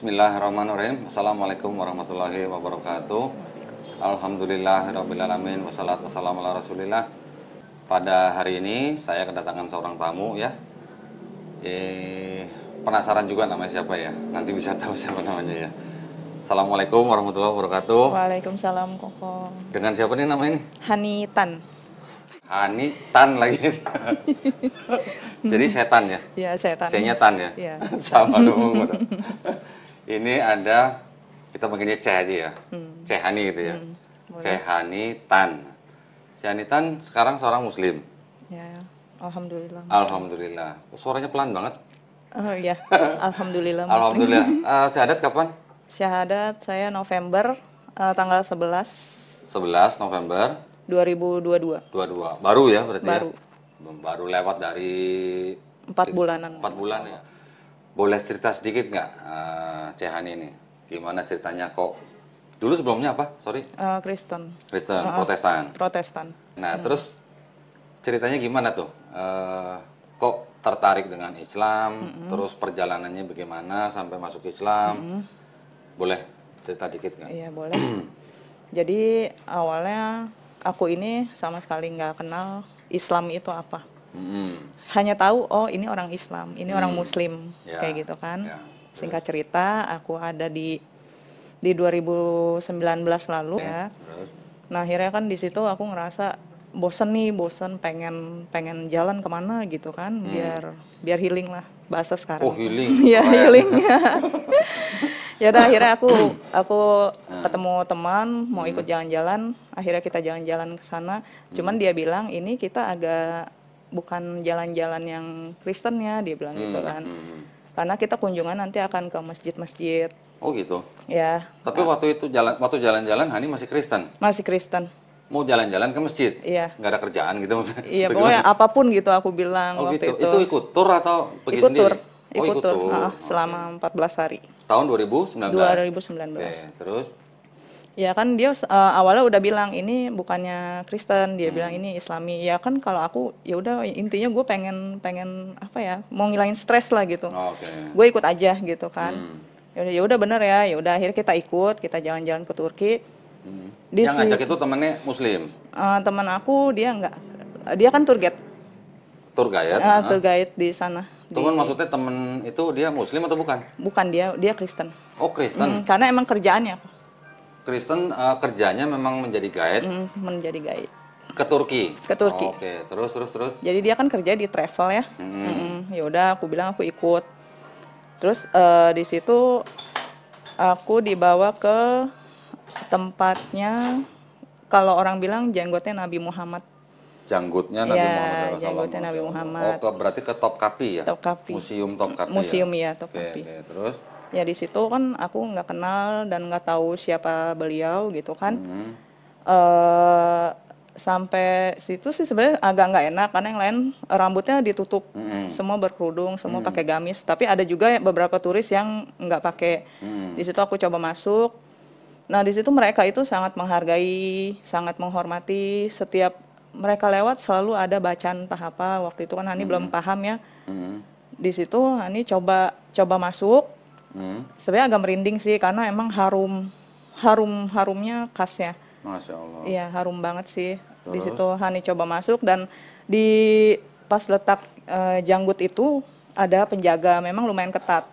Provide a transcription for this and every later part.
Bismillahirrahmanirrahim. Assalamualaikum warahmatullahi wabarakatuh. Alhamdulillahirrabbilalamin. Wassalatu wassalamu ala rasulillah. Pada hari ini saya kedatangan seorang tamu ya. Penasaran juga namanya siapa ya? Nanti bisa tahu siapa namanya ya. Assalamualaikum warahmatullahi wabarakatuh. Waalaikumsalam, Koko. Dengan siapa nih namanya ini? Hani Tan. Hani Tan lagi. Jadi setan ya? Iya, setan. Saya Tan ya? Iya. Sama dong. Ini ada, kita panggilnya Ceh aja ya. Ceh Hani gitu ya. Ceh Hani Tan. Ceh Hani Tan sekarang seorang muslim. Ya, alhamdulillah. Alhamdulillah. Suaranya pelan banget. Oh iya, alhamdulillah. Muslim. Alhamdulillah. Syahadat kapan? Syahadat saya November tanggal 11 11 November 2022. 22. Baru ya berarti Baru. ya? Baru lewat dari 4 bulanan. 4 bulan ya. Boleh cerita sedikit nggak, Ceh Hani ini? Gimana ceritanya kok? Dulu sebelumnya apa? Sorry. Kristen. Kristen, Protestan. Protestan. Nah, terus ceritanya gimana tuh? Kok tertarik dengan Islam? Terus perjalanannya bagaimana sampai masuk Islam? Boleh cerita dikit nggak? Iya, boleh. Jadi awalnya aku ini sama sekali nggak kenal Islam itu apa. Hanya tahu, oh ini orang Islam, ini orang Muslim, Ya, kayak gitu kan. ya. Singkat cerita, aku ada di 2019 lalu ya. Terus? Nah akhirnya kan di situ aku ngerasa bosen, pengen jalan kemana gitu kan, biar healing lah bahasa sekarang. Oh, healing. Iya, Keren. healing. Ya udah akhirnya aku ketemu teman mau ikut jalan-jalan, akhirnya kita jalan-jalan ke sana. Cuman dia bilang ini kita agak bukan jalan-jalan yang Kristen ya, dia bilang gitu kan. Karena kita kunjungan nanti akan ke masjid-masjid. Oh gitu. Ya. Tapi waktu jalan-jalan Hani masih Kristen. Masih Kristen. Mau jalan-jalan ke masjid? Iya. Nggak ada kerjaan gitu maksudnya? Iya, pokoknya apapun gitu aku bilang Oh waktu gitu. itu. Itu ikut tur atau pergi Ikut tur. sendiri? Ikut tur. Selama 14 hari. Tahun 2019? 2019. Oke, terus? Ya kan dia awalnya udah bilang ini bukannya Kristen, dia bilang ini Islami. Ya kan kalau aku ya udah intinya gue pengen apa ya, mau ngilangin stres lah gitu. Oke. Gue ikut aja gitu kan. Ya udah bener ya udah akhirnya kita ikut, kita jalan-jalan ke Turki. Yang ngajak itu temennya Muslim? Teman aku dia kan tour guide. Tour guide? Tour guide di sana. Teman maksudnya temen itu dia Muslim atau bukan? Bukan, dia Kristen. Oh Kristen? Karena emang kerjaannya Kristen kerjanya memang menjadi guide menjadi guide. ke Turki? Ke Turki. Oke, terus? Jadi dia kan kerja di travel ya. Ya udah aku bilang aku ikut. Terus di situ aku dibawa ke tempatnya, kalau orang bilang jenggotnya Nabi Muhammad. Janggutnya Nabi Ya, Muhammad SAW. janggutnya Nabi Muhammad. Oh, berarti ke Topkapi ya? Topkapi. Museum Topkapi Museum ya? ya, Topkapi. Oke, terus? Ya di situ kan aku nggak kenal dan nggak tahu siapa beliau gitu kan. Sampai situ sih sebenarnya agak nggak enak karena yang lain rambutnya ditutup, semua berkerudung, semua pakai gamis. Tapi ada juga beberapa turis yang nggak pakai. Di situ aku coba masuk. Nah di situ mereka itu sangat menghargai, sangat menghormati. Setiap mereka lewat selalu ada bacaan entah apa. Waktu itu kan Hani belum paham ya. Di situ Hani coba masuk. Sebenarnya agak merinding sih karena emang harumnya khasnya. Masya Allah. Iya, harum banget sih. Di situ Hani coba masuk dan di pas letak janggut itu ada penjaga, memang lumayan ketat.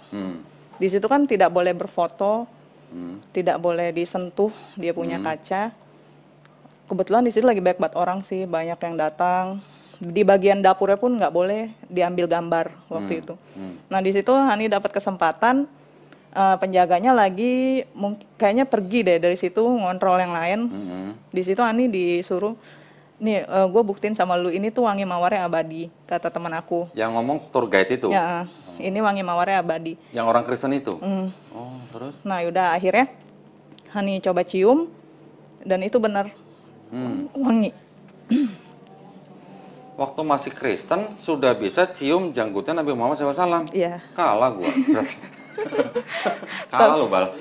Di situ kan tidak boleh berfoto, tidak boleh disentuh, dia punya kaca. Kebetulan di situ lagi banyak banget orang sih, banyak yang datang. Di bagian dapurnya pun nggak boleh diambil gambar waktu itu. Nah di situ Hani dapat kesempatan. Penjaganya lagi kayaknya pergi deh dari situ ngontrol yang lain. Di situ Ani disuruh, nih gue buktiin sama lu ini tuh wangi mawarnya abadi, kata teman aku. Yang ngomong tour guide itu? Ya, ini wangi mawarnya abadi. Yang orang Kristen itu? Oh, terus? Nah yaudah akhirnya Hani coba cium dan itu benar wangi. Waktu masih Kristen sudah bisa cium janggutnya Nabi Muhammad SAW? Iya. Kalah gua berarti. Kalah lo Bal.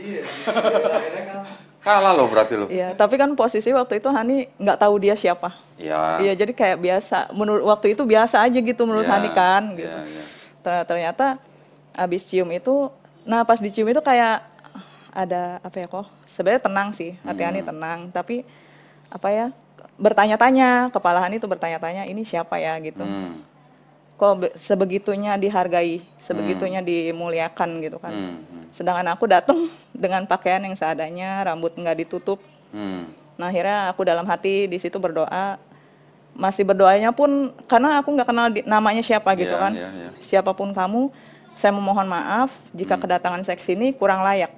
Kalah lo berarti lo. Iya, tapi kan posisi waktu itu Hani nggak tahu dia siapa. Iya. Iya, jadi kayak biasa. Menurut waktu itu biasa aja gitu menurut Iya, Hani kan gitu. iya. Ternyata abis cium itu Nah pas dicium itu kayak ada apa ya kok? Sebenarnya tenang sih, hati Hani tenang. Tapi apa ya? Bertanya-tanya, kepala Hani itu bertanya-tanya, ini siapa ya gitu. Kok sebegitunya dihargai, sebegitunya dimuliakan gitu kan. Sedangkan aku datang dengan pakaian yang seadanya, rambut nggak ditutup. Nah akhirnya aku dalam hati di situ berdoa, masih berdoanya pun karena aku nggak kenal namanya siapa gitu kan. Siapapun kamu, saya memohon maaf jika kedatangan saya ke sini kurang layak.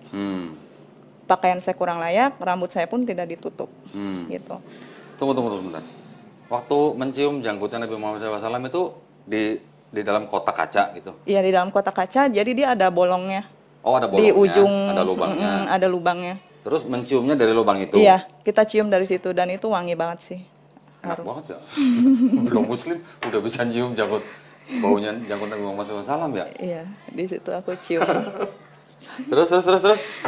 Pakaian saya kurang layak, rambut saya pun tidak ditutup. Gitu. Tunggu sebentar. Waktu mencium janggutnya Nabi Muhammad SAW itu di dalam kotak kaca gitu? Iya di dalam kotak kaca, jadi dia ada bolongnya. Oh ada Di bolongnya, ujung, ada lubangnya. ada lubangnya. Terus menciumnya dari lubang itu? Iya, kita cium dari situ dan itu wangi banget sih. Enak banget ya. Belum muslim udah bisa cium janggut, baunya janggut Nabi Muhammad SAW ya? Iya, di situ aku cium. Terus?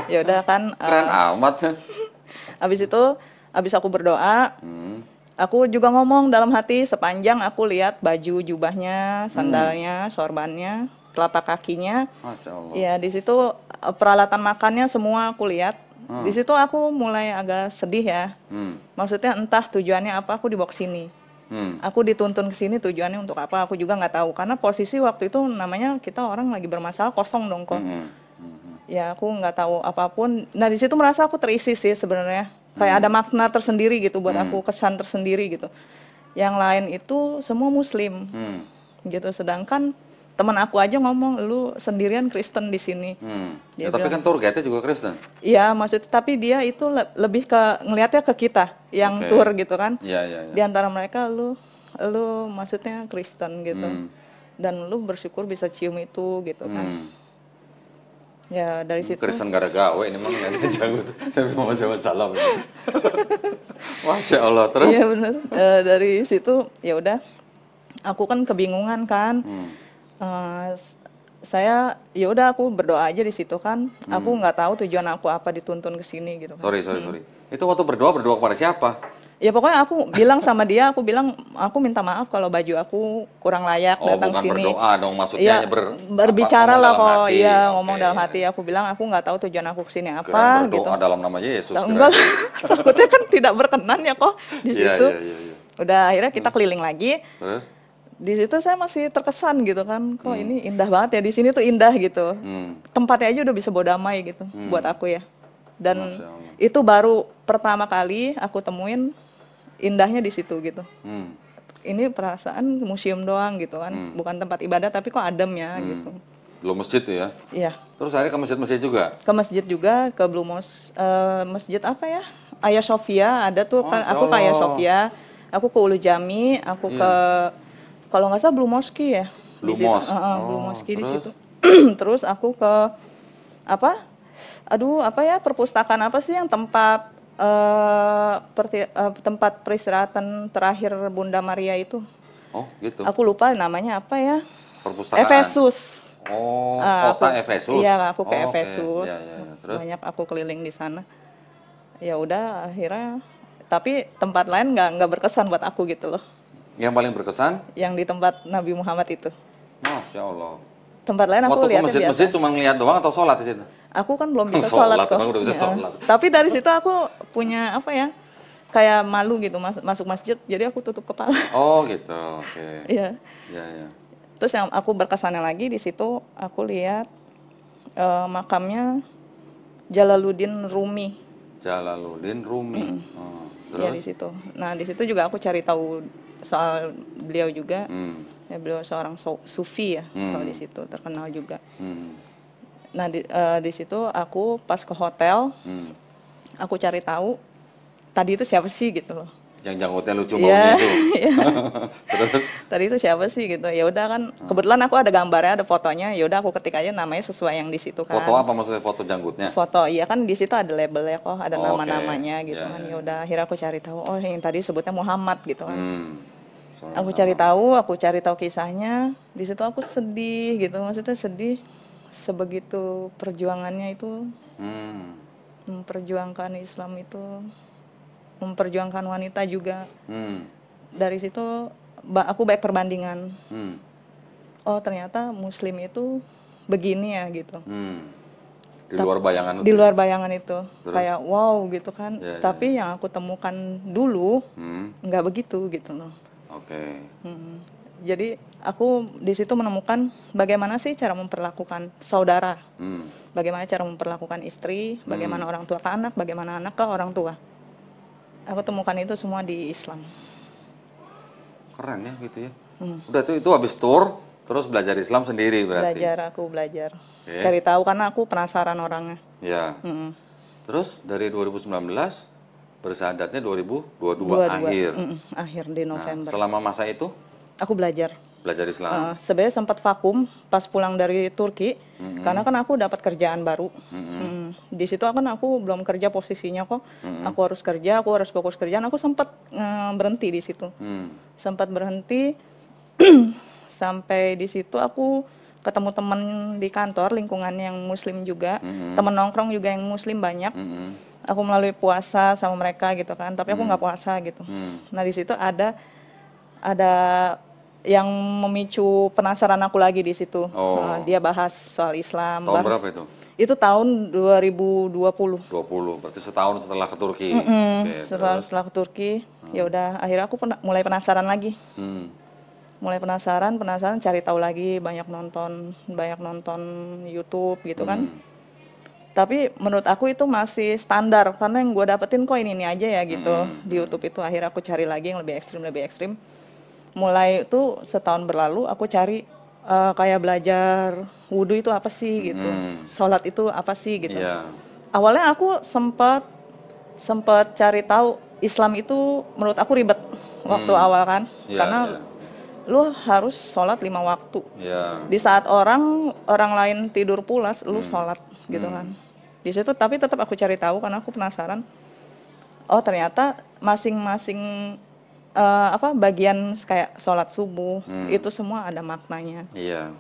Ya udah kan. Keren amat. Abis aku berdoa, aku juga ngomong dalam hati sepanjang aku lihat baju jubahnya, sandalnya, sorbannya, telapak kakinya. Masya Allah. Ya di situ peralatan makannya semua aku lihat. Di situ aku mulai agak sedih ya. Maksudnya entah tujuannya apa aku dibawa ke sini. Aku dituntun ke sini tujuannya untuk apa aku juga nggak tahu karena posisi waktu itu namanya kita orang lagi bermasalah kosong dong kok. Ya aku nggak tahu apapun. Nah di situ merasa aku terisi sih sebenarnya. Kayak ada makna tersendiri gitu buat aku, kesan tersendiri gitu. Yang lain itu semua Muslim, gitu. Sedangkan teman aku aja ngomong, lu sendirian Kristen di sini. Ya, tapi kan tour guide-nya juga Kristen. Iya, maksudnya tapi dia itu lebih ke ngelihatnya ke kita yang tour gitu kan. Iya. Di antara mereka lu maksudnya Kristen gitu. Dan lu bersyukur bisa cium itu gitu kan. Ya dari situ. Kristen gak ada gawe ini mah nggak janggut Nabi Muhammad SAW. Masya Allah. Terus? Iya benar. Dari situ ya udah, aku kan kebingungan kan. Saya ya udah aku berdoa aja di situ kan. Aku nggak tahu tujuan aku apa dituntun ke sini gitu kan. Sorry. Itu waktu berdoa kepada siapa? Ya pokoknya aku bilang sama dia, aku bilang aku minta maaf kalau baju aku kurang layak datang bukan sini. berdoa dong maksudnya ya, berbicara lah kok. Iya ngomong dalam hati. Aku bilang aku nggak tahu tujuan aku kesini apa berdoa gitu. dalam nama Yesus. Enggak, takutnya kan tidak berkenan ya kok di situ. Iya. Udah akhirnya kita keliling lagi. Terus? Di situ saya masih terkesan gitu kan, kok ini indah banget ya, di sini tuh indah gitu. Tempatnya aja udah bisa bawa damai gitu buat aku ya. Dan itu baru pertama kali aku temuin indahnya di situ gitu. Ini perasaan museum doang gitu kan, bukan tempat ibadah tapi kok adem ya gitu. Belum masjid tuh ya? Iya. Terus akhirnya ke masjid juga? Ke masjid juga, ke Blue Mosque, masjid apa ya? Hagia Sophia ada tuh kan, aku ke Hagia Sophia, aku ke Ulu Jami, aku ke kalau nggak salah Blue Mosque ya. Blue Mosque. Blue Mosque di situ. Terus aku ke apa? Aduh, apa ya? Perpustakaan apa sih yang tempat tempat peristirahatan terakhir Bunda Maria itu? Oh, gitu. Aku lupa namanya apa ya? Perpustakaan. Efesus. Oh, kota Efesus. Iya, aku ke Efesus. Ya. Terus? Banyak aku keliling di sana. Ya udah akhirnya, tapi tempat lain nggak berkesan buat aku gitu loh. Yang paling berkesan? Yang di tempat Nabi Muhammad itu. Masya Allah. Tempat lain aku lihatnya biasa. Masjid cuma ngeliat doang atau sholat di situ? Aku kan belum bisa sholat kok. Udah bisa sholat. Tapi dari situ aku punya apa ya? Kayak malu gitu masuk masjid, jadi aku tutup kepala. Oh gitu, oke. Iya. Iya. Terus yang aku berkesannya lagi di situ aku lihat makamnya Jalaluddin Rumi. Jalaluddin Rumi. Terus? Ya di situ. Nah di situ juga aku cari tahu soal beliau juga. Ya, beliau seorang sufi ya, kalau di situ terkenal juga. Nah di situ aku pas ke hotel, aku cari tahu tadi itu siapa sih gitu loh. Yang janggutnya lucu baunya itu. Terus? Tadi itu siapa sih gitu. Ya udah kan, kebetulan aku ada gambarnya, ada fotonya. Ya udah aku ketik aja namanya sesuai yang di situ kan. Foto apa maksudnya, foto janggutnya? Foto, iya kan di situ ada labelnya kok, ada nama-namanya gitu kan. Ya udah akhirnya aku cari tahu, oh yang tadi sebutnya Muhammad gitu kan. Aku cari tahu kisahnya. Di situ aku sedih gitu, maksudnya sedih sebegitu perjuangannya itu, memperjuangkan Islam itu, memperjuangkan wanita juga. Dari situ aku baik perbandingan. Oh ternyata Muslim itu begini ya gitu. Di luar bayangan Di itu. luar bayangan itu. Terus? Kayak wow gitu kan. Ya, Tapi yang aku temukan dulu nggak begitu gitu loh. Oke. Jadi aku di situ menemukan bagaimana sih cara memperlakukan saudara, bagaimana cara memperlakukan istri, bagaimana orang tua ke anak, bagaimana anak ke orang tua. Aku temukan itu semua di Islam. Keren ya gitu ya. Udah itu habis tour, terus belajar Islam sendiri berarti. Aku belajar. Oke. Cari tahu karena aku penasaran orangnya. Ya. Terus dari 2019 bersyahadatnya 2022 akhir. Akhir di Nah, November. selama masa itu Aku belajar. Islam. Sebenarnya sempat vakum pas pulang dari Turki, karena kan aku dapat kerjaan baru. Di situ kan aku belum kerja posisinya kok. Aku harus kerja, aku harus fokus kerjaan. Aku sempat berhenti di situ. Sempat berhenti sampai di situ aku ketemu teman di kantor lingkungan yang Muslim juga, teman nongkrong juga yang Muslim banyak. Aku melalui puasa sama mereka gitu kan, tapi aku nggak puasa gitu. Nah di situ ada yang memicu penasaran aku lagi di situ. Dia bahas soal Islam. Tahun berapa itu? Itu tahun 2020. 20, berarti setahun setelah ke Turki. Oke, Setelah ke Turki, ya udah akhirnya aku mulai penasaran lagi. Mulai penasaran, cari tahu lagi, banyak nonton YouTube gitu kan. Tapi menurut aku itu masih standar karena yang gue dapetin kok ini aja ya gitu. Di YouTube itu akhirnya aku cari lagi yang lebih ekstrim. Mulai itu setahun berlalu aku cari kayak belajar wudhu itu apa sih gitu, sholat itu apa sih gitu. Awalnya aku sempat cari tahu Islam itu menurut aku ribet waktu awal kan, karena lu harus sholat 5 waktu. Di saat orang lain tidur pulas, lu sholat gitu kan. Di situ tapi tetap aku cari tahu karena aku penasaran. Oh ternyata masing-masing bagian kayak sholat subuh itu semua ada maknanya. Iya.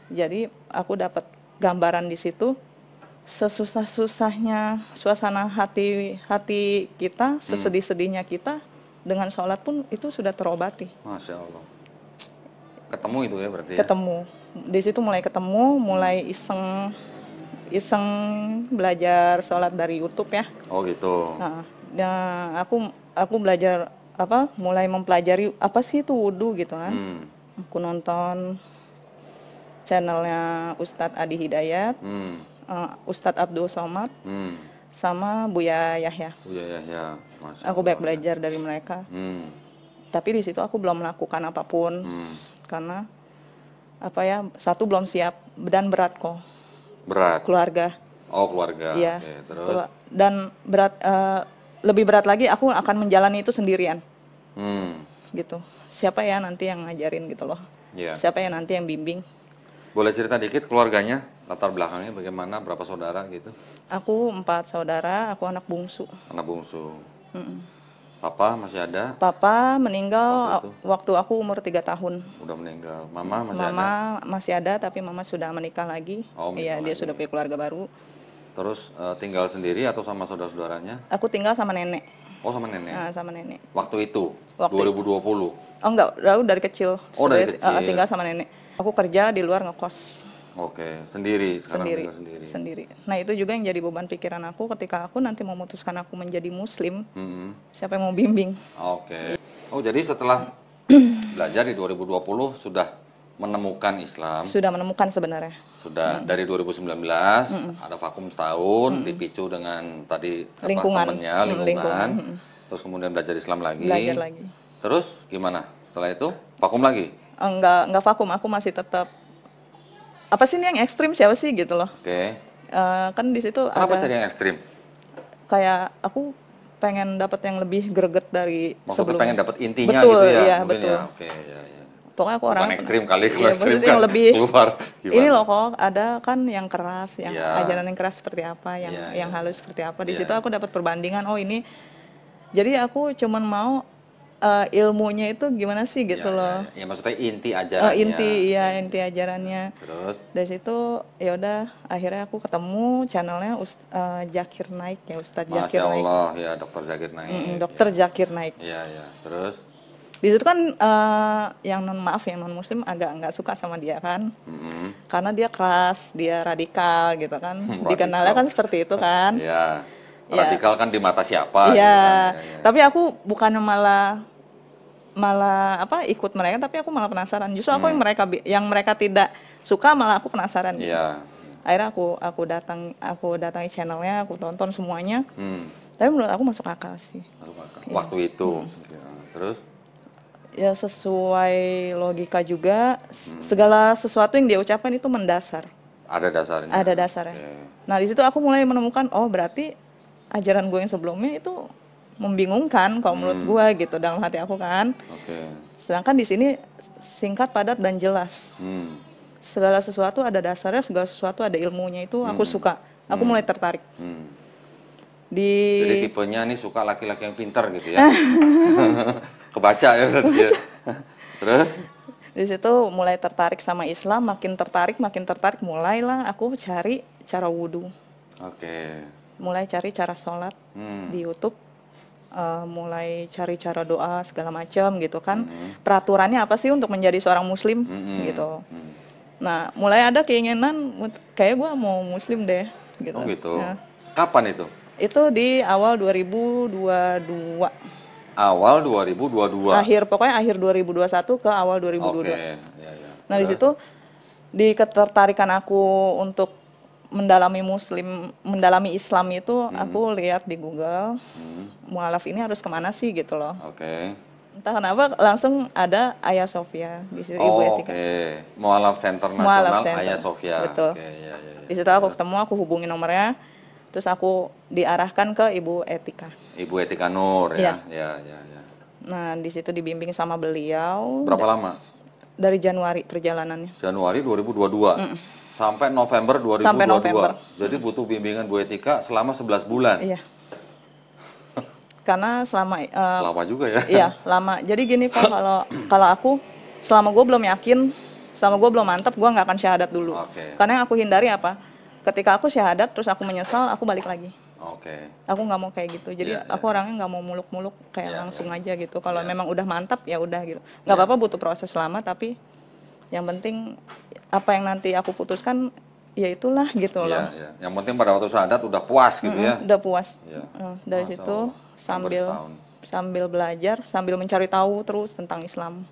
Jadi aku dapat gambaran di situ sesusah-susahnya suasana hati kita, sesedih-sedihnya kita dengan sholat pun itu sudah terobati. Masya Allah. Ketemu itu ya berarti. Ketemu. Di situ mulai ketemu, mulai iseng belajar sholat dari YouTube ya. Oh gitu. Nah, aku belajar mulai mempelajari apa sih itu wudhu gitu kan. Aku nonton channelnya Ustadz Adi Hidayat, Ustadz Abdul Somad, sama Buya Yahya. Aku banyak belajar dari mereka. Tapi di situ aku belum melakukan apapun karena satu belum siap dan berat kok. Berat. Keluarga. Oh keluarga. Iya. Oke, terus. Dan berat. Lebih berat lagi aku akan menjalani itu sendirian. Gitu. Siapa ya nanti yang ngajarin gitu loh. Siapa ya nanti yang bimbing. Boleh cerita dikit keluarganya, latar belakangnya bagaimana, berapa saudara gitu? Aku 4 saudara, aku anak bungsu. Anak bungsu. Papa masih ada? Papa meninggal waktu aku umur 3 tahun. Udah meninggal. Mama masih ada? Mama masih ada, tapi mama sudah menikah lagi. Iya, dia sudah punya keluarga baru. Terus tinggal sendiri atau sama saudara-saudaranya? Aku tinggal sama nenek. Oh sama nenek? Sama nenek. Waktu itu? 2020? Oh enggak, dari kecil. Oh dari kecil? Tinggal sama nenek. Aku kerja di luar ngekos. Oke, sendiri sekarang tinggal sendiri? Sendiri. Nah itu juga yang jadi beban pikiran aku ketika aku nanti memutuskan aku menjadi muslim. Siapa yang mau bimbing? Oke. Oh jadi setelah belajar di 2020 sudah menemukan Islam. Sudah menemukan sebenarnya. Sudah dari 2019 ada vakum setahun dipicu dengan tadi lingkungan. Lingkungan. Terus kemudian belajar Islam lagi. Belajar lagi. Terus gimana? Setelah itu vakum lagi? Enggak vakum, aku masih tetap apa sih ini yang ekstrim siapa sih gitu loh. Oke. Kan di situ kenapa cari yang ekstrim? Kayak aku pengen dapat yang lebih greget dari maksudnya sebelumnya. Pengen dapat intinya betul, gitu ya? Iya, mungkin betul. Ya. Oke, ya. Pokoknya aku orang ekstrim kali, kalau ekstrim kan yang lebih keluar. Gimana? Ini loh kok ada kan yang keras, yang ajaran yang keras seperti apa, yang halus seperti apa. Di situ aku dapat perbandingan. Oh ini, jadi aku cuman mau ilmunya itu gimana sih gitu loh. Ya maksudnya inti ajarannya. Inti ajarannya. Terus dari situ ya udah akhirnya aku ketemu channelnya Zakir Naik ya, Ustadz Zakir Naik. Masya Allah ya, Dokter Zakir Naik. Dokter Zakir Naik. Iya. Terus Di situ kan yang non muslim agak nggak suka sama dia kan, karena dia keras, dia radikal gitu kan, dikenalnya kan seperti itu kan. Ya, Ya. radikal kan di mata siapa? Iya, Gitu kan. Ya. tapi aku bukannya malah apa ikut mereka, tapi aku malah penasaran. Justru aku yang mereka tidak suka malah aku penasaran. Gitu. Iya. Akhirnya aku datangi channelnya, aku tonton semuanya. Tapi menurut aku masuk akal sih. Masuk akal. Waktu itu. Gitu. Terus? Ya sesuai logika juga, segala sesuatu yang dia ucapkan itu mendasar. Ada dasarnya. Ada dasarnya. Okay. Nah di situ aku mulai menemukan, oh berarti ajaran gue yang sebelumnya itu membingungkan kalau menurut gue gitu dalam hati aku kan. Sedangkan di sini singkat, padat dan jelas. Segala sesuatu ada dasarnya, segala sesuatu ada ilmunya, itu aku suka. Aku mulai tertarik. Jadi tipenya nih suka laki-laki yang pintar gitu ya. Kebaca ya berarti ya. Terus? Di situ mulai tertarik sama Islam, makin tertarik, mulailah aku cari cara wudhu. Mulai cari cara sholat di YouTube, mulai cari cara doa segala macam gitu kan. Peraturannya apa sih untuk menjadi seorang muslim gitu. Nah, mulai ada keinginan kayak gue mau muslim deh gitu. Oh gitu. Nah, kapan itu? Itu di awal 2022. Awal 2022. Pokoknya akhir 2021 ke awal 2022. Ya. Nah, di situ di ketertarikan aku untuk mendalami Islam itu aku lihat di Google, mualaf ini harus kemana sih gitu loh. Entah kenapa langsung ada Hagia Sophia di situ, Ibu Etika. Mualaf Center Nasional Hagia Sophia. Betul. Ya. Di situ aku ketemu, aku hubungi nomornya, terus aku diarahkan ke Ibu Etika. Ibu Etika Nur ya. Ya. Nah, di situ dibimbing sama beliau. Berapa lama? Dari Januari perjalanannya. Januari 2022. Sampai November 2022. Sampai November. Jadi butuh bimbingan Bu Etika selama 11 bulan. Iya. Karena selama lama juga ya. Iya, lama. Jadi gini Pak, kalau aku selama gue belum yakin, selama gue belum mantap, gue nggak akan syahadat dulu. Karena yang aku hindari apa? Ketika aku syahadat terus aku menyesal, aku balik lagi. Aku nggak mau kayak gitu. Jadi aku orangnya nggak mau muluk-muluk kayak langsung aja gitu. Kalau memang udah mantap ya udah gitu. Nggak apa-apa butuh proses lama, tapi yang penting apa yang nanti aku putuskan ya itulah gitu loh. Yang penting pada waktu syahadat udah puas gitu ya. Udah puas. Dari situ sambil belajar, sambil mencari tahu terus tentang Islam.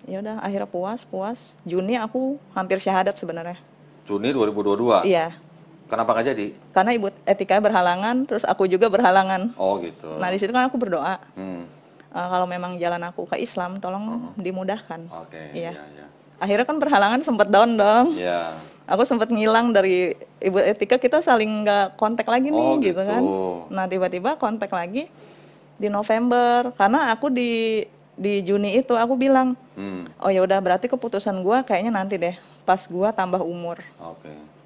Ya udah akhirnya puas. Juni aku hampir syahadat sebenarnya. Juni 2022. Iya. Kenapa nggak jadi? Karena Ibu Etika berhalangan, terus aku juga berhalangan. Oh gitu. Nah di situ kan aku berdoa. Kalau memang jalan aku ke Islam, tolong dimudahkan. Iya. Akhirnya kan berhalangan, sempat down dong. Iya. Aku sempat ngilang dari Ibu Etika, kita saling nggak kontak lagi nih gitu kan. Nah tiba-tiba kontak lagi di November, karena aku di Juni itu aku bilang, oh ya udah berarti keputusan gue kayaknya nanti deh, pas gue tambah umur.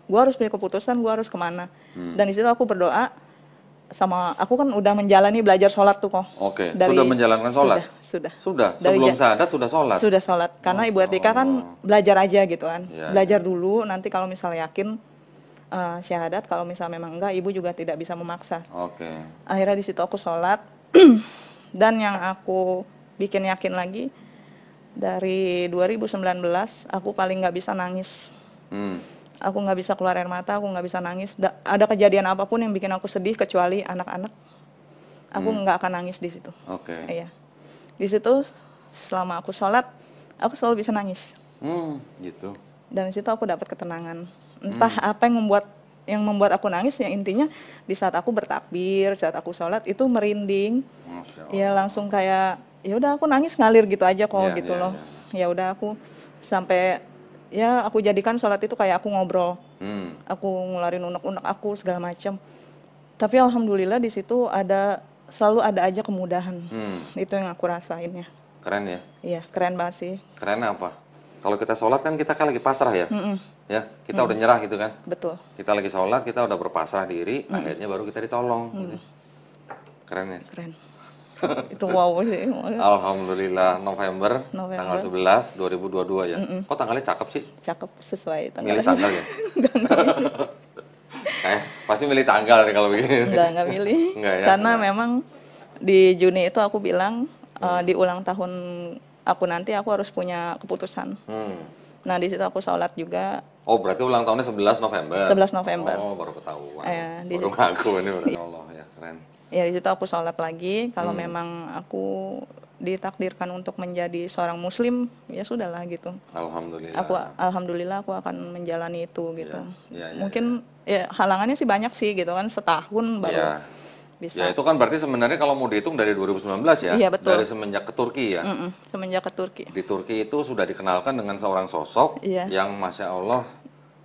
Gue harus punya keputusan, gue harus kemana. Dan di situ aku berdoa sama, aku kan udah menjalani belajar sholat tuh kok. Sudah menjalankan sholat? Sudah? Sebelum syahadat sudah sholat? Sudah sholat, karena Ibu Etika kan belajar aja gitu kan. Belajar dulu, nanti kalau misalnya yakin syahadat, kalau misalnya memang enggak, Ibu juga tidak bisa memaksa. Akhirnya di situ aku sholat, dan yang aku bikin yakin lagi, dari 2019 aku paling nggak bisa nangis. Aku nggak bisa keluar air mata, aku nggak bisa nangis. Ada kejadian apapun yang bikin aku sedih kecuali anak-anak, aku nggak akan nangis di situ. Iya. Di situ selama aku sholat, aku selalu bisa nangis. Gitu. Dan di situ aku dapat ketenangan. Entah apa yang membuat aku nangis, ya intinya di saat aku bertakbir, saat aku sholat itu merinding. Ya langsung kayak, ya udah aku nangis ngalir gitu aja kok gitu loh. Ya udah aku sampai ya aku jadikan sholat itu kayak aku ngobrol, aku ngeluarin unek-unek aku segala macam. Tapi alhamdulillah di situ selalu ada aja kemudahan. Itu yang aku rasainnya. Keren ya? Iya, keren banget sih. Keren apa? Kalau kita sholat kan kita kan lagi pasrah ya, ya kita udah nyerah gitu kan. Betul. Kita lagi sholat, kita udah berpasrah diri, akhirnya baru kita ditolong. Gitu. Keren ya? Keren. Itu wow sih. Alhamdulillah, November tanggal 11 2022 ya. Kok tanggalnya cakep sih? Cakep, sesuai tanggalnya. Milih tanggal ya? Pasti milih tanggal nih kalau begini. Enggak milih. Enggak ya? Karena memang di Juni itu aku bilang di ulang tahun aku nanti aku harus punya keputusan. Nah di situ aku sholat juga. Oh berarti ulang tahunnya 11 November? 11 November. Oh baru ketahuan. Di Baru ngaku ini berarti. Allah ya keren. Ya di situ aku sholat lagi. Kalau memang aku ditakdirkan untuk menjadi seorang muslim, ya sudahlah gitu. Alhamdulillah. Alhamdulillah aku akan menjalani itu gitu. Ya, Mungkin ya halangannya sih banyak sih gitu kan, setahun baru bisa. Ya itu kan berarti sebenarnya kalau mau dihitung dari 2019 ya? Iya betul. Dari semenjak ke Turki ya? Semenjak ke Turki. Di Turki itu sudah dikenalkan dengan seorang sosok yang Masya Allah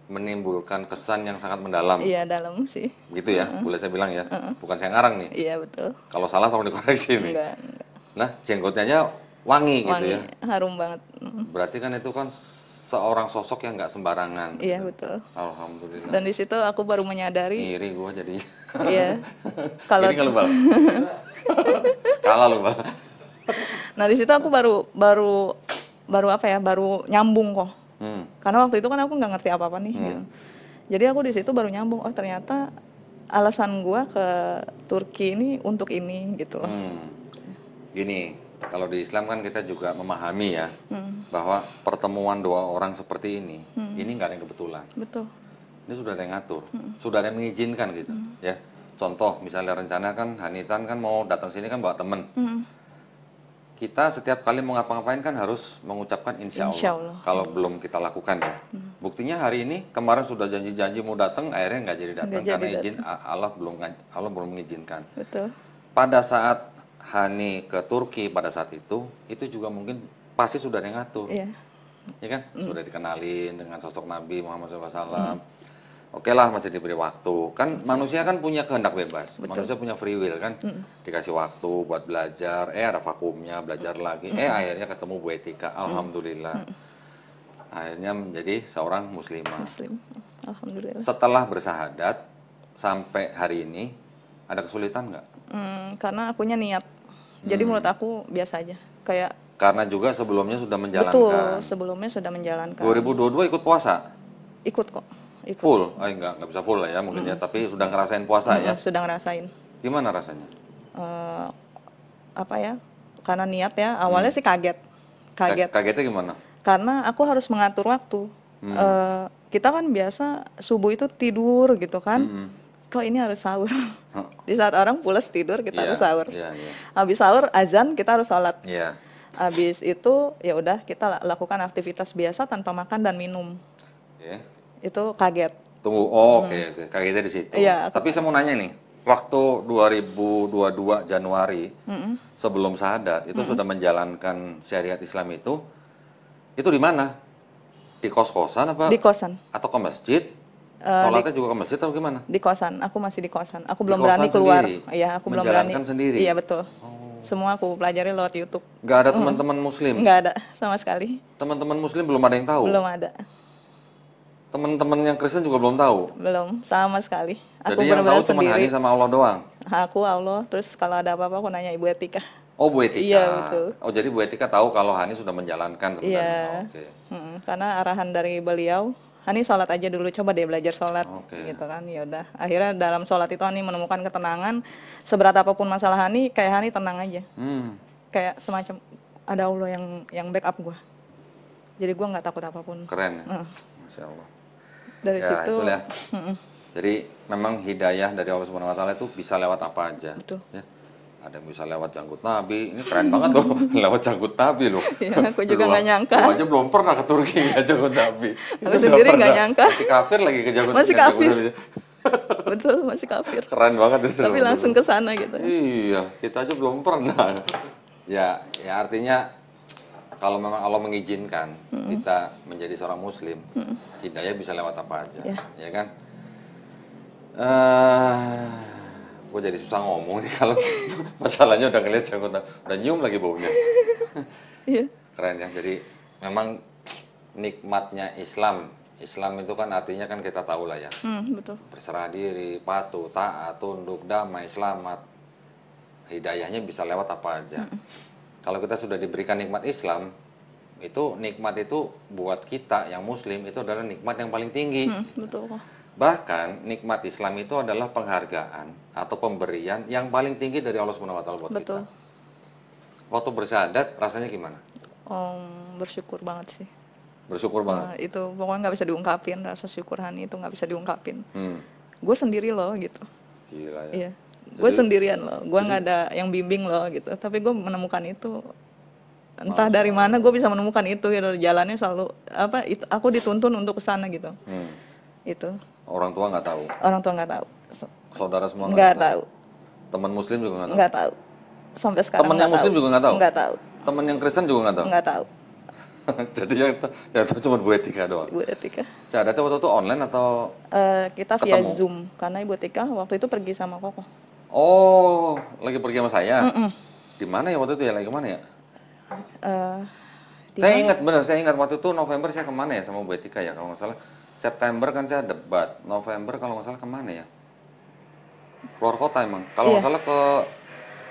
menimbulkan kesan yang sangat mendalam. Iya dalam sih. Gitu ya, boleh saya bilang ya? Bukan saya ngarang nih? Iya betul. Kalau salah tolong dikoreksi nih. Enggak. Nah jenggotnya aja wangi gitu ya? Harum banget. Berarti kan itu kan seorang sosok yang nggak sembarangan. Iya gitu. betul. Alhamdulillah. Dan di situ aku baru menyadari. Iri gua jadi. Iya. Kalau Bal. Kalah lu Bal. Nah di situ aku baru apa ya? Baru nyambung kok. Karena waktu itu kan aku nggak ngerti apa-apa nih. Gitu. Jadi aku di situ baru nyambung. Oh ternyata alasan gua ke Turki ini untuk ini gitu loh. Gini, kalau di Islam kan kita juga memahami ya bahwa pertemuan dua orang seperti ini nggak ada yang kebetulan. Betul. Ini sudah ada yang ngatur, sudah ada yang mengizinkan gitu, ya. Contoh, misalnya rencana kan Hanitan kan mau datang sini kan bawa temen. Kita setiap kali mau ngapa-ngapain kan harus mengucapkan insya Allah. Kalau belum kita lakukan ya. Buktinya hari ini kemarin sudah janji-janji mau datang, akhirnya nggak jadi datang karena izin Allah belum mengizinkan. Betul. Pada saat Hani ke Turki pada saat itu juga mungkin pasti sudah ada yang ngatur. Iya. Ya kan? Sudah dikenalin dengan sosok Nabi Muhammad SAW. Oke lah, masih diberi waktu. Kan manusia kan punya kehendak bebas. Betul. Manusia punya free will kan. Dikasih waktu buat belajar, ada vakumnya, belajar lagi. Akhirnya ketemu Bu Etika, alhamdulillah. Akhirnya menjadi seorang muslimah. Muslim. Alhamdulillah. Setelah bersahadat sampai hari ini ada kesulitan nggak? Karena akunya niat. Jadi menurut aku biasa aja. Kayak karena juga sebelumnya sudah menjalankan. Betul, sebelumnya sudah menjalankan. 2022 ikut puasa? Ikut kok. Ikut. Full? Nggak bisa full lah ya mungkin ya, tapi sudah ngerasain puasa ya? Sudah ngerasain. Gimana rasanya? Apa ya? Karena niat ya, awalnya sih kaget. Kagetnya gimana? Karena aku harus mengatur waktu. Kita kan biasa subuh itu tidur gitu kan. Kok ini harus sahur. Di saat orang pulas tidur kita harus sahur. Habis sahur azan kita harus sholat. Habis itu ya udah kita lakukan aktivitas biasa tanpa makan dan minum. Itu kaget. Tunggu, oke. Kagetnya di situ. Tapi saya mau nanya nih, waktu 2022 Januari sebelum sahadat itu sudah menjalankan syariat Islam itu di mana? Di kos-kosan apa? Di kosan. Atau ke masjid? Sholatnya juga ke masjid atau gimana? Di kosan, aku masih di kosan. Aku belum berani keluar. Iya, aku belum berani. Menjalankan sendiri? Iya, betul. Semua aku pelajari lewat YouTube. Nggak ada teman-teman muslim? Nggak ada, sama sekali. Teman-teman muslim belum ada yang tahu? Belum ada. Teman-teman yang Kristen juga belum tahu? Belum, sama sekali. Jadi yang tahu cuma Hani sama Allah doang? Aku, Allah, terus kalau ada apa-apa aku nanya Ibu Etika. Oh, Bu Etika. Iya, betul. Oh, jadi Bu Etika tahu kalau Hani sudah menjalankan sebenarnya? Iya. Karena arahan dari beliau, Hani sholat aja dulu, coba deh belajar sholat, gitu kan. Ya udah. Akhirnya dalam sholat itu Hani menemukan ketenangan. Seberat apapun masalah Hani, kayak Hani tenang aja. Kayak semacam ada Allah yang backup gue. Jadi gue nggak takut apapun. Keren ya, Masya Allah. Dari situ. Itulah. Jadi memang hidayah dari Allah Subhanahu Wa Taala itu bisa lewat apa aja. Betul. Ya. Ada yang bisa lewat janggut Nabi, ini keren banget loh, lewat janggut Nabi loh. Iya, aku juga nggak nyangka. Aku aja belum pernah ke Turki nggak janggut Nabi. Aku sendiri nggak nyangka. Masih kafir lagi ke janggut Nabi. Masih kafir. Betul, masih kafir. Keren banget itu. Tapi langsung ke sana gitu. Iya, kita aja belum pernah. Ya artinya kalau memang Allah mengizinkan kita menjadi seorang muslim, hidayah bisa lewat apa aja, ya kan? Gue jadi susah ngomong nih kalau masalahnya udah ngeliat janggut, udah nyium lagi baunya. Iya. Keren ya, jadi memang nikmatnya Islam itu kan artinya kan kita tahu lah ya. Betul. Berserah diri, patuh, taat, tunduk, damai, selamat. Hidayahnya bisa lewat apa aja. Kalau kita sudah diberikan nikmat Islam, itu nikmat itu buat kita yang muslim itu adalah nikmat yang paling tinggi. Betul. Bahkan nikmat Islam itu adalah penghargaan atau pemberian yang paling tinggi dari Allah Subhanahu Wa Taala buat kita. waktu bersyahadat rasanya gimana? Bersyukur banget sih. Bersyukur banget. Itu pokoknya nggak bisa diungkapin, rasa syukur Hani itu nggak bisa diungkapin. Hmm. Gue sendiri loh gitu. Gila ya. Iya. Gue sendirian loh. Gue nggak ada yang bimbing loh gitu. Tapi gue menemukan itu. Entah dari mana gue bisa menemukan itu gitu. Jalannya selalu apa? Itu aku dituntun untuk ke sana gitu. Itu. Orang tua nggak tahu. Orang tua nggak tahu. Saudara semua Nggak tahu. Teman Muslim juga nggak tahu. Nggak tahu. Sampai sekarang. Teman yang Muslim juga nggak tahu. Nggak tahu. Teman yang Kristen juga nggak tahu. Nggak tahu. Jadi yang tahu cuma Bu Etika doang. Ibu Etika. Syahadatnya waktu itu online atau? Kita via Zoom karena Ibu Etika waktu itu pergi sama Koko. Oh, lagi pergi sama saya. Di mana ya waktu itu ya? Lagi kemana ya? Saya ingat benar, saya ingat waktu itu November saya kemana ya sama Bu Etika ya kalau nggak salah. September kan saya debat, November kalau nggak salah kemana ya? Keluar kota emang. Kalau nggak salah ke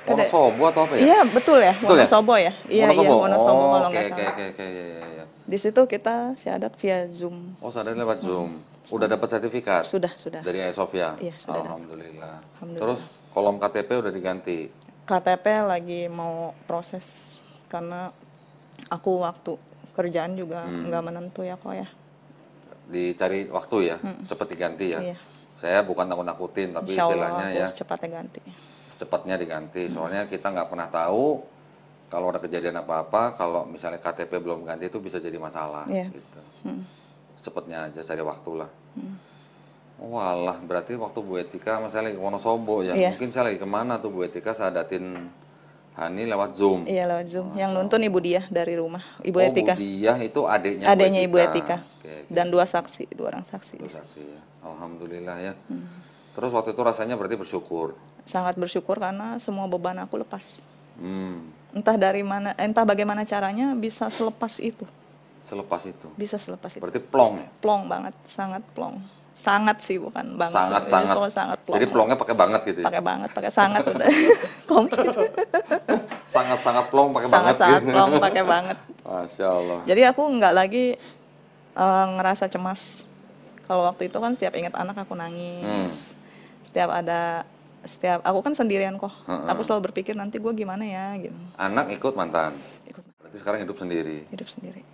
Wonosobo atau apa ya? Iya betul ya, Betul Wonosobo ya. Iya Wonosobo kalau nggak salah. Oke. Ya. Di situ kita syahadat via Zoom. Oh, syahadat lewat Zoom. Udah dapat sertifikat? Sudah. Dari Ayah Sofia? Iya, sudah. Alhamdulillah. Terus kolom KTP udah diganti? KTP lagi mau proses karena aku waktu kerjaan juga nggak menentu ya kok ya. Dicari waktu ya, cepet diganti ya. Iya. Saya bukan takut-takutin, tapi Insya Allah istilahnya ya cepatnya ganti. secepatnya diganti. Soalnya kita nggak pernah tahu kalau ada kejadian apa-apa, kalau misalnya KTP belum ganti itu bisa jadi masalah. Iya. Gitu. Secepatnya aja cari waktu lah. Walah, berarti waktu Bu Etika saya lagi ke Wonosobo ya. Iya. Mungkin saya lagi kemana tuh Bu Etika sadatin Hani lewat Zoom. Iya lewat Zoom. Yang nonton Ibu Diah dari rumah. Ibu Etika. Bu Diah itu adiknya Ibu Etika. Oke. Dan dua orang saksi. Dua saksi ya. Alhamdulillah ya. Terus waktu itu rasanya berarti bersyukur. Sangat bersyukur karena semua beban aku lepas. Entah dari mana, entah bagaimana caranya bisa selepas itu. Selepas itu. Bisa selepas itu. Berarti plong ya? Plong banget, sangat plong. Sangat sih bukan banget. Sangat. Sangat plong. Jadi plongnya pakai banget gitu ya? Pakai banget, pakai sangat udah. Komplit. Sangat plong pakai banget. Sangat plong pakai banget. Masya Allah. Jadi aku nggak lagi ngerasa cemas. Kalau waktu itu kan setiap ingat anak aku nangis. Setiap aku kan sendirian kok. Aku selalu berpikir nanti gue gimana ya gitu. Anak ikut mantan. Ikut. Berarti sekarang hidup sendiri. Hidup sendiri.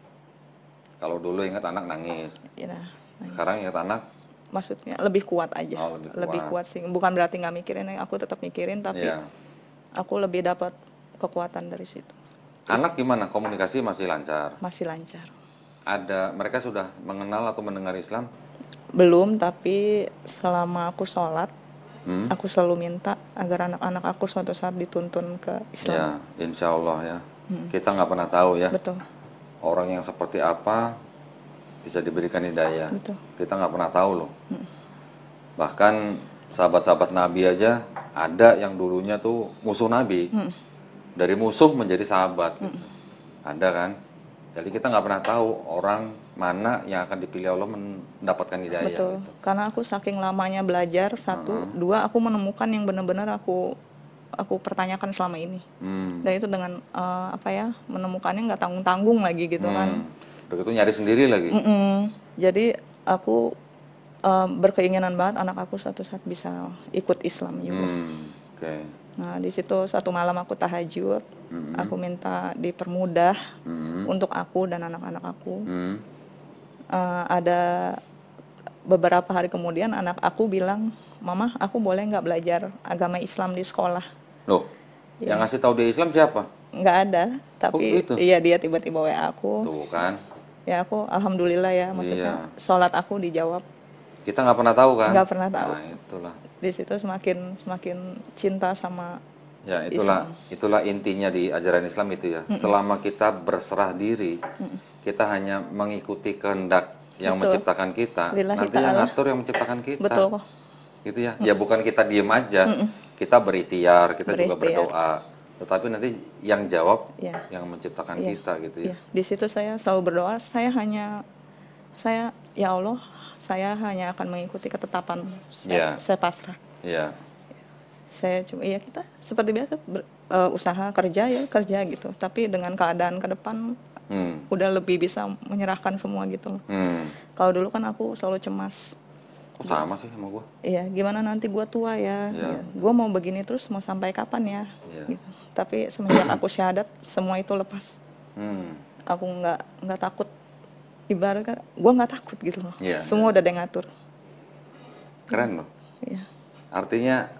Kalau dulu ingat anak nangis. Iya. Sekarang ingat anak. Maksudnya lebih kuat aja. Oh, lebih kuat sih. Bukan berarti nggak mikirin, aku tetap mikirin tapi aku lebih dapat kekuatan dari situ. Anak gimana? Komunikasi masih lancar? Masih lancar. Mereka sudah mengenal atau mendengar Islam? Belum, tapi selama aku sholat, aku selalu minta agar anak-anak aku suatu saat dituntun ke Islam. Ya, insya Allah ya. Kita nggak pernah tahu ya. Betul. Orang yang seperti apa bisa diberikan hidayah. Betul. Kita nggak pernah tahu loh. Bahkan sahabat-sahabat Nabi aja ada yang dulunya tuh musuh Nabi. Dari musuh menjadi sahabat. Gitu. Ada kan? Jadi kita nggak pernah tahu orang mana yang akan dipilih Allah mendapatkan hidayah. Betul. Gitu. Karena aku saking lamanya belajar, dua aku menemukan yang benar-benar aku pertanyakan selama ini. Dan itu dengan menemukannya nggak tanggung-tanggung lagi gitu kan. Udah gitu nyari sendiri lagi. Jadi aku berkeinginan banget anak aku suatu saat bisa ikut Islam juga. Okay. Nah di situ satu malam aku tahajud, aku minta dipermudah untuk aku dan anak-anak aku. Ada beberapa hari kemudian anak aku bilang, Mama, aku boleh nggak belajar agama Islam di sekolah? Loh, yang ngasih tahu dia Islam siapa? Nggak ada, tapi gitu? Iya dia tiba-tiba WA aku. Tuh kan. Ya aku alhamdulillah ya, maksudnya sholat aku dijawab. Kita nggak pernah tahu kan? Nggak pernah tahu. Nah itulah. Di situ semakin cinta sama ya itulah intinya di ajaran Islam itu ya. Selama kita berserah diri, kita hanya mengikuti kehendak yang menciptakan kita. Nanti yang ngatur yang menciptakan kita. Betul kok. Gitu ya. Ya bukan kita diem aja. Kita berikhtiar, kita juga berdoa. Tetapi nanti yang jawab yang menciptakan kita gitu ya. Di situ saya selalu berdoa, ya Allah, saya hanya akan mengikuti ketetapan. Saya pasrah. Iya. Saya cuma kita seperti biasa usaha kerja gitu. Tapi dengan keadaan ke depan udah lebih bisa menyerahkan semua gitu. Kalau dulu kan aku selalu cemas. Kok sama sih sama gua? Iya, gimana nanti gua tua ya? Iya. Ya, gua mau begini terus mau sampai kapan ya? Iya. Gitu. Tapi semenjak aku syahadat semua itu lepas. Hmm. Aku nggak takut. Ibaratnya gua nggak takut gitu loh. Iya, Semua udah ada yang ngatur. Keren loh. Iya. Artinya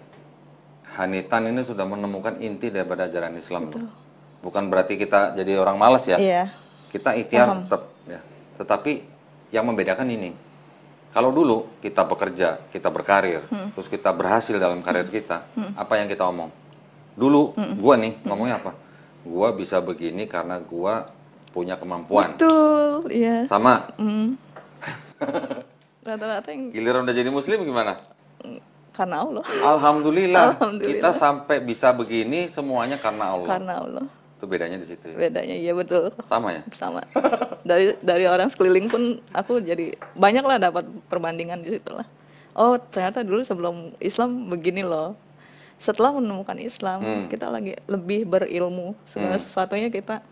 Hanitan ini sudah menemukan inti daripada ajaran Islam loh. Bukan berarti kita jadi orang malas ya. Iya. Kita ikhtiar tetap ya. Tetapi yang membedakan ini. Kalau dulu kita bekerja, kita berkarir, terus kita berhasil dalam karir kita, apa yang kita omong? Dulu gua nih ngomongnya apa? Gua bisa begini karena gua punya kemampuan. Betul, iya. Sama. Rata-rata yang Giliran udah jadi muslim gimana? karena Allah. Alhamdulillah, Alhamdulillah. kita sampai bisa begini semuanya karena Allah. Karena Allah. Itu bedanya di situ ya. Bedanya iya betul. Sama ya? Sama. Dari orang sekeliling pun aku jadi banyak lah dapat perbandingan di situ lah. Oh, ternyata dulu sebelum Islam begini loh. Setelah menemukan Islam, kita lagi lebih berilmu. Segala sesuatunya kita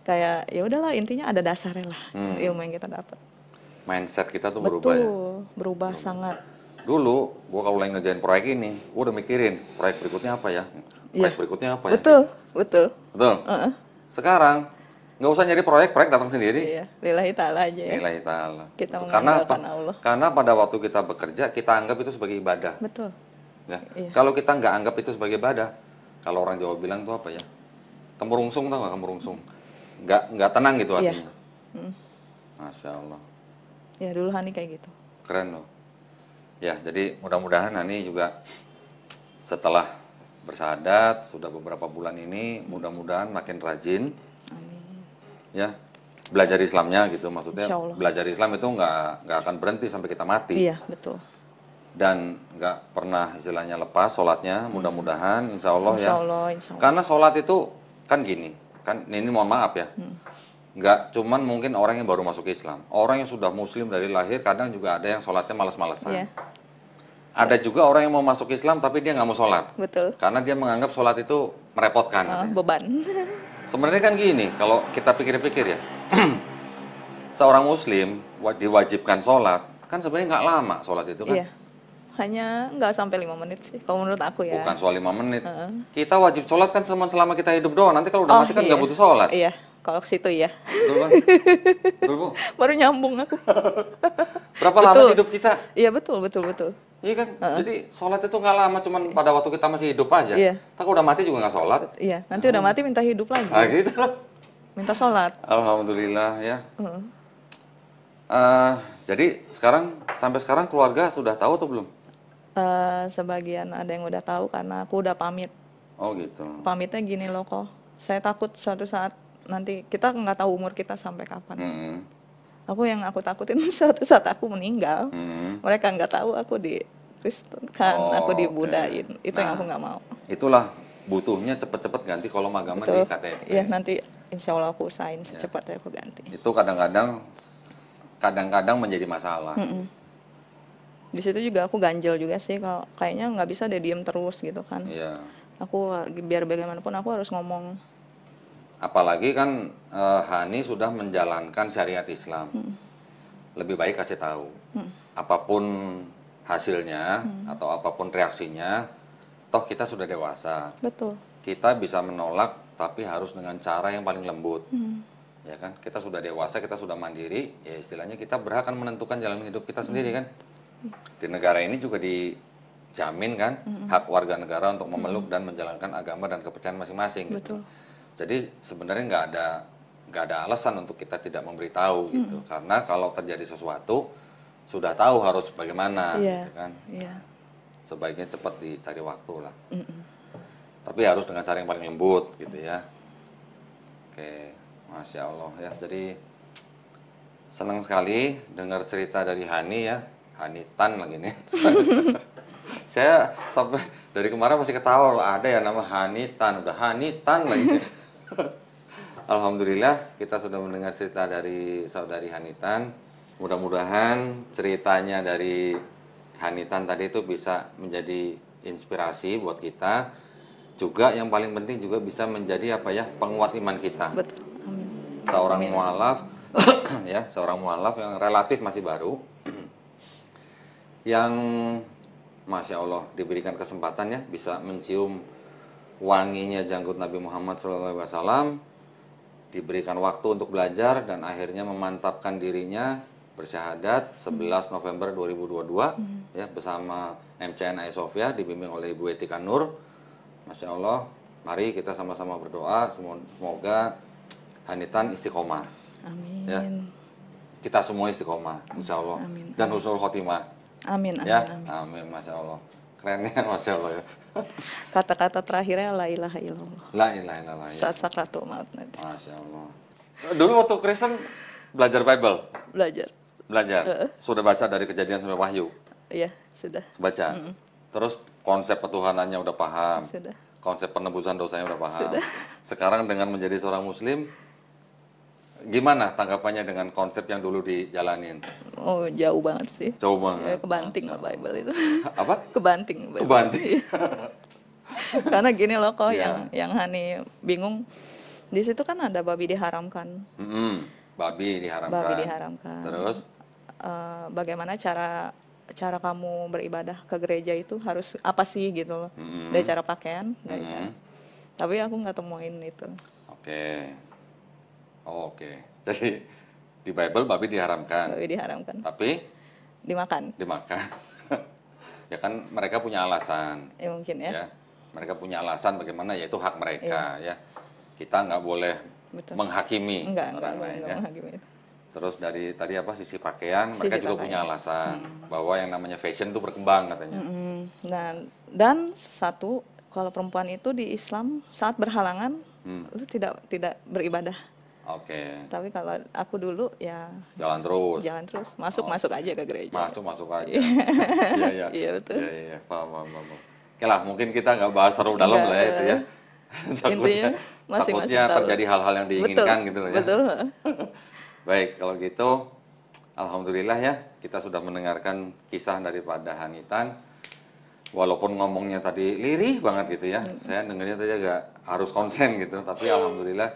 kayak ya udahlah intinya ada dasarnya lah ilmu yang kita dapat. Mindset kita tuh berubah ya. Berubah sangat. Dulu, gua kalau lagi ngerjain proyek ini, gua udah mikirin proyek berikutnya apa ya? Proyek berikutnya apa ya? Betul, betul. Betul. Sekarang nggak usah nyari proyek datang sendiri. Iya, lillahi ta'ala aja ya. Lillahi ta'ala. Kita Gitu. Karena apa? mengandalkan Allah. Karena pada waktu kita bekerja, kita anggap itu sebagai ibadah. Betul. Ya. Iya. Kalau kita nggak anggap itu sebagai ibadah, kalau orang Jawa bilang tuh apa ya? Kemurungsung, tau nggak kemurungsung? Nggak tenang gitu Iya. hatinya. Masya Allah. Ya dulu Hani kayak gitu. Keren loh. Ya, jadi mudah-mudahan Hani juga setelah bersyahadat sudah beberapa bulan ini, mudah-mudahan makin rajin. Ya, belajar Islamnya gitu. Maksudnya Insya Allah. belajar Islam itu nggak akan berhenti sampai kita mati. Iya, betul. Dan nggak pernah istilahnya lepas sholatnya. Mudah-mudahan, insya Allah Insya ya. Allah, insya Allah. Karena sholat itu kan gini, kan ini mohon maaf ya. Nggak cuman mungkin orang yang baru masuk Islam. Orang yang sudah muslim dari lahir kadang juga ada yang sholatnya malas-malesan. Iya, Ada juga orang yang mau masuk Islam tapi dia nggak mau sholat. betul. Karena dia menganggap sholat itu merepotkan. katanya. Beban. Sebenarnya kan gini, kalau kita pikir-pikir ya. Seorang muslim diwajibkan sholat, kan sebenarnya nggak lama sholat itu kan. Iya. Hanya nggak sampai 5 menit sih, kalau menurut aku ya. Bukan soal 5 menit. Kita wajib sholat kan selama kita hidup doang. Nanti kalau udah mati kan nggak butuh sholat. Iya, kalau ke situ iya. Betul kan? Betul Bu? Baru nyambung aku. Berapa lama sih hidup kita? Iya, betul, betul, betul. Iya kan? Jadi sholat itu nggak lama, cuman pada waktu kita masih hidup aja. Iya. Tapi udah mati juga nggak sholat. Iya, nanti udah mati minta hidup lagi. Nah gitu. Minta sholat. Alhamdulillah ya. Jadi sampai sekarang keluarga sudah tahu atau belum? Sebagian ada yang udah tahu karena aku udah pamit. Oh gitu. Pamitnya gini loh kok. Saya takut suatu saat nanti kita nggak tahu umur kita sampai kapan. Yang aku takutin suatu saat aku meninggal. Mereka nggak tahu aku di Kristen kan, aku di Budain. Itu yang aku nggak mau. Itulah butuhnya cepet-cepet ganti kolom agama di KTP. Iya, nanti insya Allah aku usahain secepatnya aku ganti. Itu kadang-kadang menjadi masalah. Di situ juga aku ganjel juga sih, kalau kayaknya nggak bisa deh diem terus gitu kan. Iya. Aku biar bagaimanapun aku harus ngomong. Apalagi kan Hani sudah menjalankan syariat Islam. Lebih baik kasih tahu. Apapun hasilnya atau apapun reaksinya, toh kita sudah dewasa. Betul. Kita bisa menolak tapi harus dengan cara yang paling lembut. Ya kan? Kita sudah dewasa, kita sudah mandiri, ya istilahnya kita berhak kan menentukan jalan hidup kita sendiri kan. Di negara ini juga dijamin kan hak warga negara untuk memeluk dan menjalankan agama dan kepercayaan masing-masing. Gitu. Jadi sebenarnya nggak ada alasan untuk kita tidak memberitahu gitu. Karena kalau terjadi sesuatu sudah tahu harus bagaimana, gitu kan. Sebaiknya cepat dicari waktu lah. Tapi harus dengan cara yang paling lembut gitu ya. Oke, Masya Allah ya. Jadi senang sekali dengar cerita dari Hani ya. Hanitan lagi nih. Saya sampai dari kemarin masih ketawa ada ya nama Hanitan, udah Hanitan lagi. Alhamdulillah kita sudah mendengar cerita dari saudari Hanitan. Mudah-mudahan ceritanya dari Hanitan tadi itu bisa menjadi inspirasi buat kita. Juga yang paling penting juga bisa menjadi apa ya, penguat iman kita. Betul. Amin. Seorang mualaf ya, seorang mualaf yang relatif masih baru. yang Masya Allah diberikan kesempatan ya bisa mencium wanginya janggut Nabi Muhammad SAW, diberikan waktu untuk belajar dan akhirnya memantapkan dirinya bersyahadat 11 November 2022 ya bersama MCN Ayasofya dibimbing oleh Ibu Etika Nur. Masya Allah, mari kita sama-sama berdoa semoga Hanitan istiqomah. Amin. Ya. Kita semua istiqomah, insya Allah. Amin. Dan husnul khotimah. Amin. Ya, Amin. amin, Masya Allah. Kerennya, Masya Allah ya. Kata-kata terakhirnya la ilaha illallah. La ilaha illallah ya. Saat sakratul maut nanti. Masya Allah. Dulu waktu Kristen belajar Bible? Belajar. Belajar? Sudah baca dari Kejadian sampai Wahyu? Iya, sudah. Baca? Terus konsep ketuhanannya udah paham? Sudah. Konsep penebusan dosanya udah paham? Sudah. Sekarang dengan menjadi seorang Muslim, gimana tanggapannya dengan konsep yang dulu dijalanin? Oh, jauh banget sih. Jauh banget. Ya, kebanting lah Bible itu. Apa? Kebanting. Bible. Kebanting. Karena gini loh kok Iya. yang Hani bingung. Di situ kan ada babi diharamkan. Babi diharamkan. Babi diharamkan. Terus? Bagaimana cara kamu beribadah ke gereja itu harus apa sih gitu loh. Dari cara pakaian, dari cara. Tapi aku nggak temuin itu. Oke. Oh, oke. Jadi di Bible babi diharamkan. Babi diharamkan. Tapi Dimakan. dimakan. Ya kan mereka punya alasan. Ya mungkin ya. Ya. Mereka punya alasan bagaimana yaitu hak mereka ya. Kita nggak boleh Betul. menghakimi Enggak orang lain ya. menghakimi itu. Terus dari tadi apa sisi pakaian, mereka Sisi juga pakaian. punya alasan bahwa yang namanya fashion itu berkembang katanya. Nah, dan satu kalau perempuan itu di Islam saat berhalangan lu tidak beribadah. Oke. Tapi kalau aku dulu ya Jalan terus. jalan terus, masuk aja ke gereja. Masuk aja. Iya, iya. Iya, betul. Iya, iya, paham. Oke lah, mungkin kita nggak bahas terlalu dalam Nggak, lah ya itu ya. Intinya masing-masing takutnya tahu. terjadi hal-hal yang diinginkan Betul, gitu loh ya. betul. Baik, kalau gitu alhamdulillah ya kita sudah mendengarkan kisah daripada Hanitan. Walaupun ngomongnya tadi lirih banget gitu ya. Saya dengarnya tadi agak harus konsen gitu, tapi alhamdulillah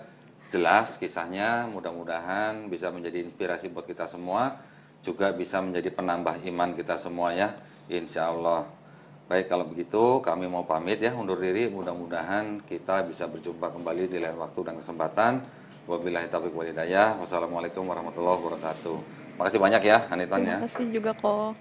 jelas kisahnya, mudah-mudahan bisa menjadi inspirasi buat kita semua, juga bisa menjadi penambah iman kita semua ya, insya Allah. Baik, kalau begitu kami mau pamit ya, undur diri, mudah-mudahan kita bisa berjumpa kembali di lain waktu dan kesempatan. Wabillahi taufiq wal hidayah. Wassalamualaikum warahmatullahi wabarakatuh. Makasih banyak ya Hanitan ya. Terima kasih juga kok.